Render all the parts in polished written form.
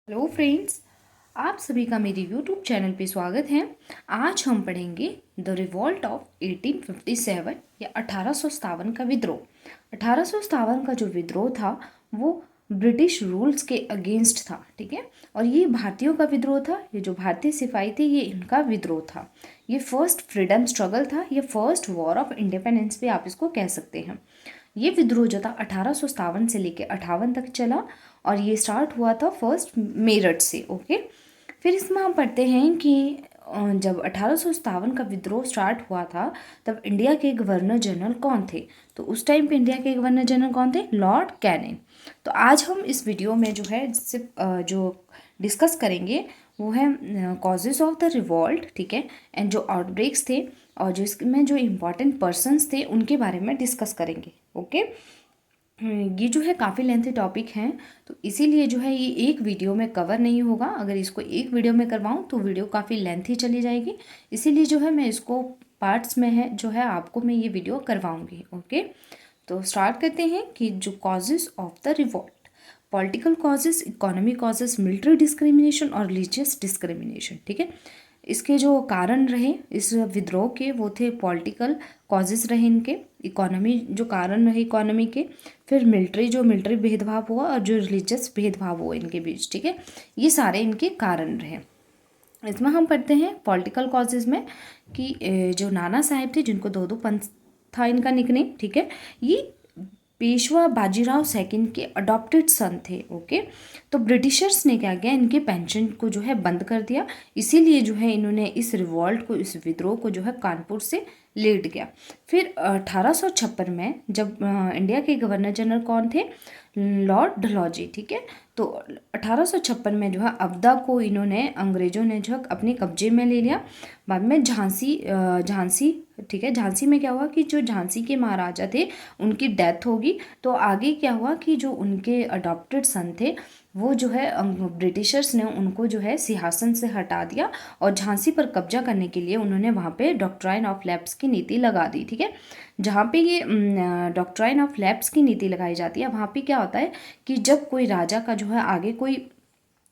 Hello friends, आप सभी का मेरे यूट्यूब चैनल पे स्वागत है। आज हम पढ़ेंगे द रिवॉल्ट ऑफ 1857 या 1857 का विद्रोह। 1857 का जो विद्रोह था वो ब्रिटिश रूल्स के अगेंस्ट था, ठीक है। और ये भारतीयों का विद्रोह था। ये जो भारतीय सिपाही थे ये इनका विद्रोह था। ये फर्स्ट फ्रीडम स्ट्रगल था। ये फर्स्ट वॉर ऑफ इंडिपेंडेंस भी आप इसको कह सकते हैं। ये विद्रोह जो था 1857 से लेकर 58 तक चला और ये स्टार्ट हुआ था फर्स्ट मेरठ से। ओके, फिर इसमें हम पढ़ते हैं कि जब 1857 का विद्रोह स्टार्ट हुआ था तब इंडिया के गवर्नर जनरल कौन थे। तो उस टाइम पे इंडिया के गवर्नर जनरल कौन थे? Lord Canning. तो आज हम इस वीडियो में जो है जिससे जो डिस्कस करेंगे वो है कॉजेज ऑफ द रिवॉल्ट, ठीक है, एंड जो आउटब्रेक्स थे और जो इसमें जो इम्पोर्टेंट पर्सन्स थे उनके बारे में डिस्कस करेंगे। ओके, ये जो है काफ़ी लेंथी टॉपिक हैं तो इसीलिए जो है ये एक वीडियो में कवर नहीं होगा। अगर इसको एक वीडियो में करवाऊँ तो वीडियो काफ़ी लेंथी चली जाएगी, इसीलिए जो है मैं इसको पार्ट्स में है जो है आपको मैं ये वीडियो करवाऊँगी। ओके, तो स्टार्ट करते हैं कि जो causes of the revolt. Political causes, economic causes, military discrimination और रिलीजियस डिस्क्रिमिनेशन, ठीक है। इसके जो कारण रहे इस विद्रोह के वो थे पॉलिटिकल कॉजेज़ रहे इनके, इकोनॉमी जो कारण रहे इकोनॉमी के, फिर मिलिट्री भेदभाव हुआ और जो रिलीजियस भेदभाव हुआ इनके बीच, ठीक है। ये सारे इनके कारण रहे। इसमें हम पढ़ते हैं पॉलिटिकल कॉजेज़ में कि जो नाना साहेब थे जिनको दो पंथ था इनका निकनेम, ठीक है, ये पेशवा बाजीराव सेकंड के अडॉप्टेड सन थे। ओके, तो ब्रिटिशर्स ने क्या किया, इनके पेंशन को जो है बंद कर दिया। इसीलिए जो है इन्होंने इस रिवॉल्ट को, इस विद्रोह को जो है कानपुर से लेट गया। फिर 1856 में जब इंडिया के गवर्नर जनरल कौन थे? लॉर्ड डलहौजी, ठीक है। तो 1856 में जो है अवधा को इन्होंने, अंग्रेजों ने जो है अपने कब्जे में ले लिया। बाद में झांसी, ठीक है, झांसी में क्या हुआ कि जो झांसी के महाराजा थे उनकी डेथ होगी। तो आगे क्या हुआ कि जो उनके अडॉप्टेड सन थे वो जो है ब्रिटिशर्स ने उनको जो है सिंहासन से हटा दिया और झांसी पर कब्जा करने के लिए उन्होंने वहाँ पे डॉक्ट्राइन ऑफ लैप्स की नीति लगा दी, ठीक है। जहाँ पे ये डॉक्ट्राइन ऑफ लैप्स की नीति लगाई जाती है वहाँ पे क्या होता है कि जब कोई राजा का जो है आगे कोई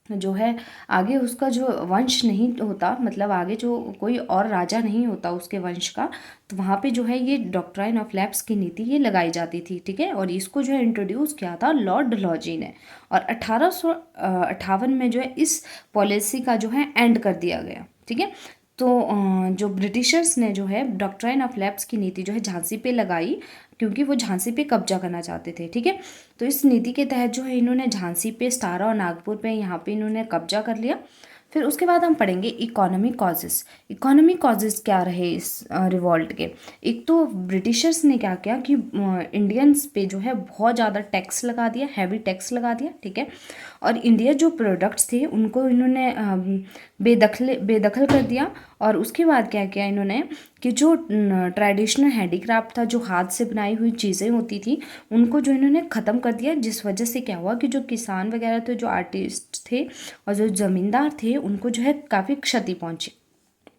जो है आगे उसका जो वंश नहीं होता, मतलब आगे जो कोई और राजा नहीं होता उसके वंश का, तो वहाँ पे जो है ये डॉक्ट्राइन ऑफ लैप्स की नीति ये लगाई जाती थी, ठीक है। और इसको जो है इंट्रोड्यूस किया था लॉर्ड डलहौजी ने और 1858 में जो है इस पॉलिसी का जो है एंड कर दिया गया, ठीक है। तो जो ब्रिटिशर्स ने जो है डॉक्ट्राइन ऑफ लैप्स की नीति जो है झांसी पे लगाई क्योंकि वो झांसी पे कब्जा करना चाहते थे, ठीक है। तो इस नीति के तहत जो है इन्होंने झांसी पे, सतारा और नागपुर पे यहाँ पे इन्होंने कब्जा कर लिया। फिर उसके बाद हम पढ़ेंगे इकोनॉमिक कॉजेज़। इकोनॉमिक कॉजेज़ क्या रहे इस रिवॉल्ट के? एक तो ब्रिटिशर्स ने क्या किया कि इंडियंस पे जो है बहुत ज़्यादा टैक्स लगा दिया, हैवी टैक्स लगा दिया, ठीक है। और इंडिया जो प्रोडक्ट्स थे उनको इन्होंने बेदखल कर दिया। और उसके बाद क्या किया इन्होंने कि जो ट्रेडिशनल हैंडीक्राफ्ट था, जो हाथ से बनाई हुई चीज़ें होती थी, उनको जो इन्होंने ख़त्म कर दिया। जिस वजह से क्या हुआ कि जो किसान वगैरह थे, जो आर्टिस्ट थे और जो ज़मींदार थे उनको जो है काफ़ी क्षति पहुंची।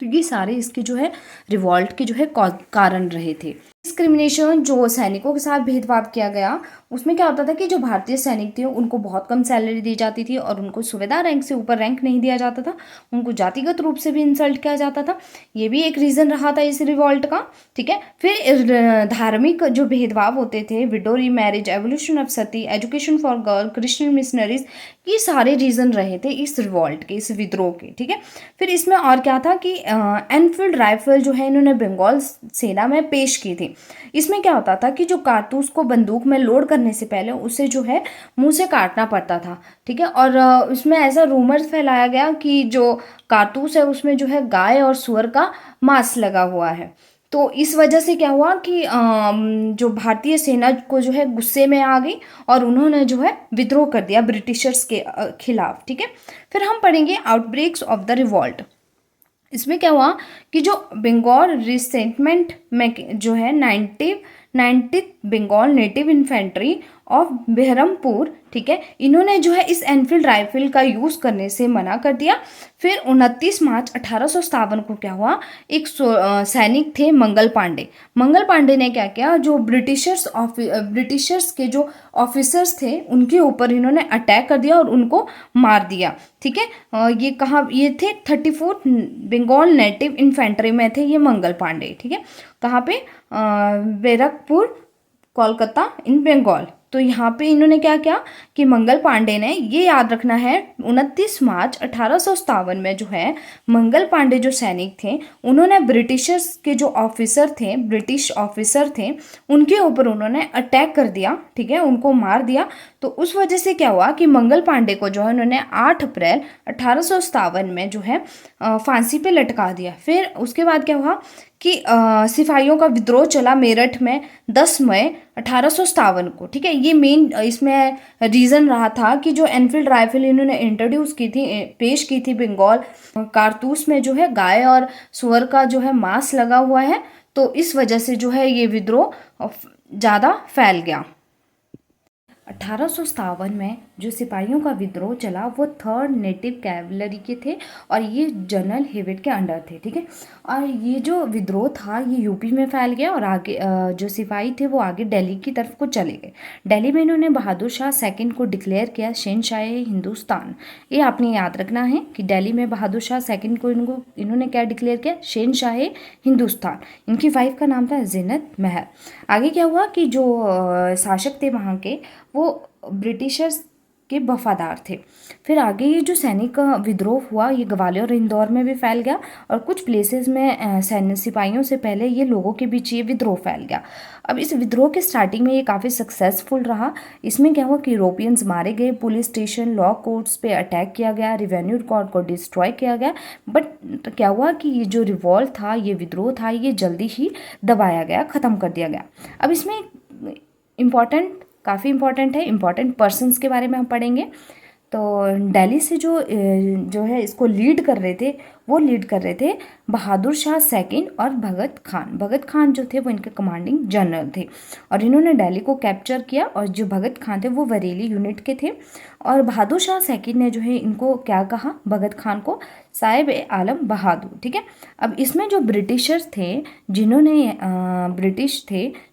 तो ये सारे इसके जो है रिवॉल्ट के जो है कारण रहे थे। डिस्क्रिमिनेशन, जो सैनिकों के साथ भेदभाव किया गया, उसमें क्या होता था कि जो भारतीय सैनिक थे उनको बहुत कम सैलरी दी जाती थी और उनको सुबेदार रैंक से ऊपर रैंक नहीं दिया जाता था। उनको जातिगत रूप से भी इंसल्ट किया जाता था। ये भी एक रीज़न रहा था इस रिवॉल्ट का, ठीक है। फिर धार्मिक जो भेदभाव होते थे, window remarriage, evolution of Sati, education for girl, Christian missionaries, ये सारे रीज़न रहे थे इस रिवॉल्ट के, इस विद्रोह के, ठीक है। फिर इसमें और क्या था कि एनफील्ड राइफल जो है इन्होंने बंगाल सेना में पेश की थी। इसमें क्या होता था कि जो कारतूस को बंदूक में लोड करने से पहले उसे जो है मुंह से काटना पड़ता था, ठीक है। और उसमें ऐसा रूमर फैलाया गया कि जो कारतूस है उसमें जो है गाय और सुअर का मांस लगा हुआ है। तो इस वजह से क्या हुआ कि जो भारतीय सेना को जो है गुस्से में आ गई और उन्होंने जो है विद्रोह कर दिया ब्रिटिशर्स के खिलाफ, ठीक है। फिर हम पढ़ेंगे आउटब्रेक्स ऑफ द रिवॉल्ट। इसमें क्या हुआ कि जो बंगाल रिसेंटमेंट में जो है 90 Bengal native infantry of Berhampore, ठीक है, इन्होंने जो है इस एनफील्ड राइफल का यूज़ करने से मना कर दिया। फिर 29 मार्च 1857 को क्या हुआ, एक सैनिक थे मंगल पांडे। मंगल पांडे ने क्या किया, जो ब्रिटिशर्स के जो ऑफिसर्स थे उनके ऊपर इन्होंने अटैक कर दिया और उनको मार दिया। ठीक है, ये कहाँ, ये थे 34th बंगाल नेटिव इन्फेंट्री में थे ये मंगल पांडे। ठीक है, कहाँ पे, बैरकपुर, कोलकाता इन बंगाल। तो यहाँ पे इन्होंने क्या किया कि मंगल पांडे ने, ये याद रखना है, 29 मार्च 1857 में जो है मंगल पांडे जो सैनिक थे उन्होंने ब्रिटिशर्स के जो ऑफिसर थे, ब्रिटिश ऑफिसर थे, उनके ऊपर उन्होंने अटैक कर दिया। ठीक है, उनको मार दिया। तो उस वजह से क्या हुआ कि मंगल पांडे को जो है उन्होंने 8 अप्रैल 1857 में जो है फांसी पे लटका दिया। फिर उसके बाद क्या हुआ कि सिपाहियों का विद्रोह चला मेरठ में 10 मई 1857 को। ठीक है, ये मेन इसमें रीज़न रहा था कि जो एनफील्ड राइफल इन्होंने इंट्रोड्यूस की थी, पेश की थी बंगाल, कारतूस में जो है गाय और सुअर का जो है मांस लगा हुआ है, तो इस वजह से जो है ये विद्रोह ज़्यादा फैल गया। 1857 में जो सिपाहियों का विद्रोह चला वो 3rd नेटिव कैवलरी के थे और ये जनरल हेविट के अंडर थे। ठीक है, और ये जो विद्रोह था ये यूपी में फैल गया और आगे जो सिपाही थे वो आगे दिल्ली की तरफ को चले गए। दिल्ली में इन्होंने बहादुर शाह सेकंड को डिक्लेयर किया शहंशाह हिंदुस्तान। ये आपने याद रखना है कि दिल्ली में बहादुर शाह सेकंड को इन्होंने क्या डिक्लेयर किया, शहंशाह हिंदुस्तान। इनकी वाइफ का नाम था ज़ीनत महल। आगे क्या हुआ कि जो शासक थे वहाँ के वो ब्रिटिशर्स के वफादार थे। फिर आगे ये जो सैनिक का विद्रोह हुआ ये ग्वालियर और इंदौर में भी फैल गया और कुछ प्लेसेस में सैन्य सिपाहियों से पहले ये लोगों के बीच ये विद्रोह फैल गया। अब इस विद्रोह के स्टार्टिंग में ये काफ़ी सक्सेसफुल रहा। इसमें क्या हुआ कि यूरोपियंस मारे गए, पुलिस स्टेशन, लॉ कोर्ट्स पे अटैक किया गया, रेवेन्यू रिकॉर्ड को डिस्ट्रॉय किया गया। बट क्या हुआ कि ये जो रिवॉल्ट था, ये विद्रोह था, ये जल्दी ही दबाया गया, ख़त्म कर दिया गया। अब इसमें काफ़ी इंपॉर्टेंट है, इंपॉर्टेंट पर्सन्स के बारे में हम पढ़ेंगे। तो दिल्ली से जो है इसको लीड कर रहे थे बहादुर शाह सेकंड और भगत खान। भगत खान जो थे वो इनके कमांडिंग जनरल थे और इन्होंने दिल्ली को कैप्चर किया और जो भगत खान थे वो बरेली यूनिट के थे और बहादुर शाह सेकंड ने जो है इनको क्या कहा, भगत खान को साहिब ए आलम बहादुर। ठीक है, अब इसमें जो ब्रिटिश थे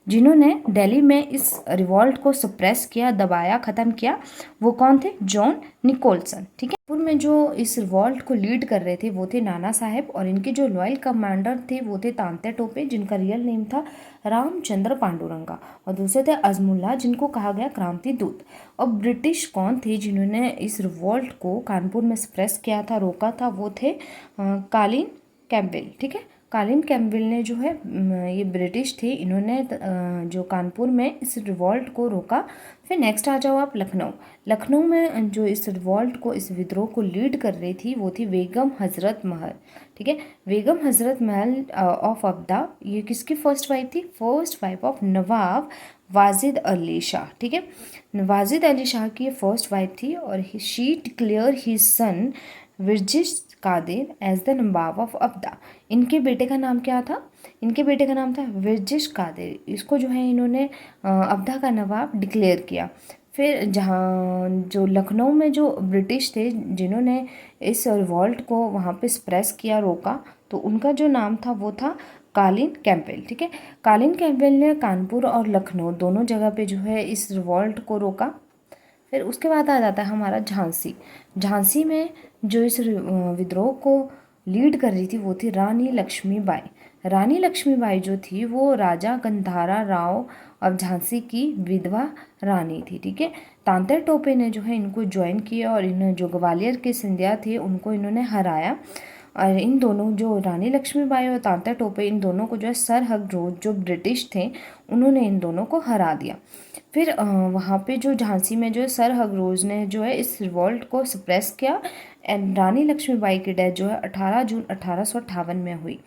जिन्होंने दिल्ली में इस रिवॉल्ट को सप्रेस किया, दबाया, ख़त्म किया, वो कौन थे, जॉन निकोलसन। ठीक है, पूर्व में जो इस रिवॉल्ट को लीड कर रहे थे वो थे नाना साहेब और इनके जो लॉयल कमांडर थे वो थे तांत्या टोपे जिनका रियल नेम था रामचंद्र पांडुरंगा और दूसरे थे अजमुल्ला जिनको कहा गया क्रांति दूत। और ब्रिटिश कौन थे जिन्होंने इस रिवॉल्ट को कानपुर में सप्रेस किया था, रोका था, वो थे कॉलिन कैम्पबेल। ठीक है, कॉलिन कैम्पबेल ने जो है ये ब्रिटिश थे, इन्होंने जो कानपुर में इस रिवॉल्ट को रोका। फिर नेक्स्ट आ जाओ आप लखनऊ में जो इस रिवॉल्ट को, इस विद्रोह को लीड कर रही थी वो थी बेगम हजरत महल। ठीक है, बेगम हजरत महल ऑफ अब्दा, ये किसकी फर्स्ट वाइफ थी, फर्स्ट वाइफ ऑफ नवाब वाजिद अली शाह। ठीक है, वाजिद अली शाह की फर्स्ट वाइफ थी और शी डिक्लेयर हिज सन विजिश Qadir as the Nawab of अब्दा। इनके बेटे का नाम क्या था, इनके बेटे का नाम था विजिश कादिर। इसको जो है इन्होंने अब्दा का नवाब डिक्लेयर किया। फिर जहाँ जो लखनऊ में जो ब्रिटिश थे जिन्होंने इस रिवॉल्ट को वहाँ पे सप्रेस किया, रोका, तो उनका जो नाम था वो था कॉलिन कैम्पबेल। ठीक है, कॉलिन कैम्पबेल ने कानपुर और लखनऊ दोनों जगह पे जो है इस रिवॉल्ट को रोका। फिर उसके बाद आ जाता है हमारा झांसी में जो इस विद्रोह को लीड कर रही थी वो थी रानी लक्ष्मीबाई। रानी लक्ष्मीबाई जो थी वो राजा गंधारा राव अब झांसी की विधवा रानी थी। ठीक है, तांत्या टोपे ने जो है इनको ज्वाइन किया और इन्होंने जो ग्वालियर के सिंधिया थे उनको इन्होंने हराया और इन दोनों जो रानी लक्ष्मीबाई और तांत्या टोपे, इन दोनों को जो है सर हकरोज जो ब्रिटिश थे उन्होंने इन दोनों को हरा दिया। फिर वहाँ पे जो झांसी में जो है सर हकरोज ने जो है इस रिवॉल्ट को सप्रेस किया एंड रानी लक्ष्मीबाई की डेथ जो है 18 जून 1858 में हुई।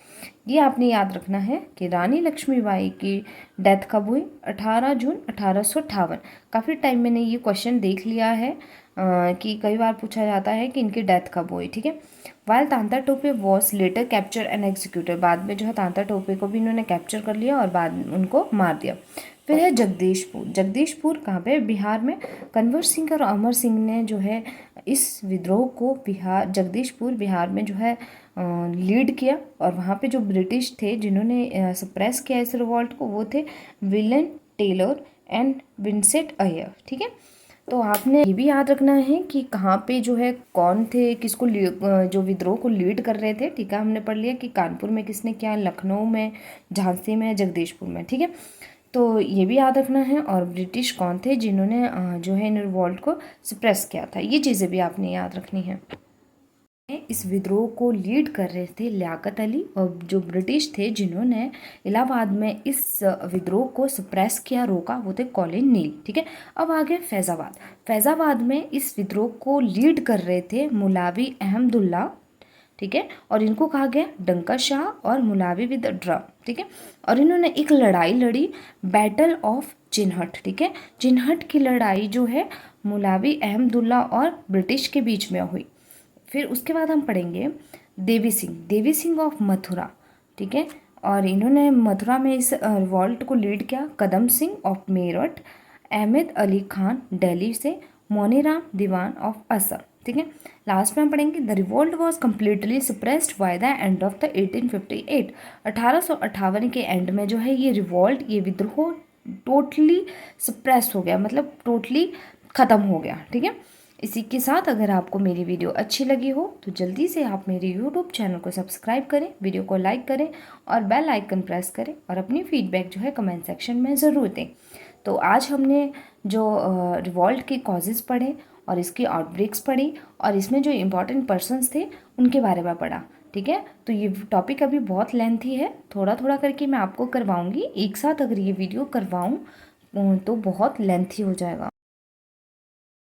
ये आपने याद रखना है कि रानी लक्ष्मीबाई की डेथ कब हुई, 18 जून 1858। काफ़ी टाइम मैंने ये क्वेश्चन देख लिया है कि कई बार पूछा जाता है कि इनकी डेथ कब हुई। ठीक है, while Tantya Tope was later capture and executed, बाद में जो है तांत्या टोपे को भी इन्होंने कैप्चर कर लिया और बाद उनको मार दिया। फिर है जगदीशपुर। जगदीशपुर कहाँ पे? बिहार में। कंवर सिंह और अमर सिंह ने जो है इस विद्रोह को जगदीशपुर बिहार में जो है लीड किया। और वहाँ पे जो ब्रिटिश थे जिन्होंने सप्रेस किया इस रिवॉल्ट को, वो थे William Taylor and Vincent Eyre. ठीक है, तो आपने ये भी याद रखना है कि कहाँ पे जो है कौन थे, किसको जो विद्रोह को लीड कर रहे थे। ठीक है, हमने पढ़ लिया कि कानपुर में किसने किया, लखनऊ में, झांसी में, जगदीशपुर में। ठीक है, तो ये भी याद रखना है। और ब्रिटिश कौन थे जिन्होंने जो है इन रिवॉल्ट को सप्रेस किया था, ये चीज़ें भी आपने याद रखनी है। इस विद्रोह को लीड कर रहे थे लियाकत अली, और जो ब्रिटिश थे जिन्होंने इलाहाबाद में इस विद्रोह को सप्रेस किया, रोका, वो थे कॉलिन नील। ठीक है, अब आगे फैज़ाबाद। फैज़ाबाद में इस विद्रोह को लीड कर रहे थे मुलावी अहमदुल्ला। ठीक है, और इनको कहा गया डंका शाह और मुलावी विद ड्रम। ठीक है, और इन्होंने एक लड़ाई लड़ी, बैटल ऑफ चिन्हट। ठीक है, चिन्हट की लड़ाई जो है मुलावी अहमदुल्ला और ब्रिटिश के बीच में हुई। फिर उसके बाद हम पढ़ेंगे देवी सिंह ऑफ मथुरा। ठीक है, और इन्होंने मथुरा में इस रिवॉल्ट को लीड किया। कदम सिंह ऑफ मेरठ, अहमद अली खान दिल्ली से, मोनीराम दीवान ऑफ असम। ठीक है, लास्ट में हम पढ़ेंगे the revolt was completely suppressed by the end of the 1858। 1858 के एंड में जो है ये रिवॉल्ट, ये विद्रोह टोटली सप्रेस हो गया, मतलब टोटली ख़त्म हो गया। ठीक है, इसी के साथ अगर आपको मेरी वीडियो अच्छी लगी हो तो जल्दी से आप मेरे यूट्यूब चैनल को सब्सक्राइब करें, वीडियो को लाइक करें और बेल आइकन प्रेस करें, और अपनी फीडबैक जो है कमेंट सेक्शन में ज़रूर दें। तो आज हमने जो रिवॉल्ट के कॉजेज़ पढ़े और इसकी आउटब्रेक्स पढ़ी, और इसमें जो इम्पॉर्टेंट पर्सनस थे उनके बारे में पढ़ा। ठीक है, तो ये टॉपिक अभी बहुत लेंथी है, थोड़ा थोड़ा करके मैं आपको करवाऊँगी। एक साथ अगर ये वीडियो करवाऊँ तो बहुत लेंथी हो जाएगा।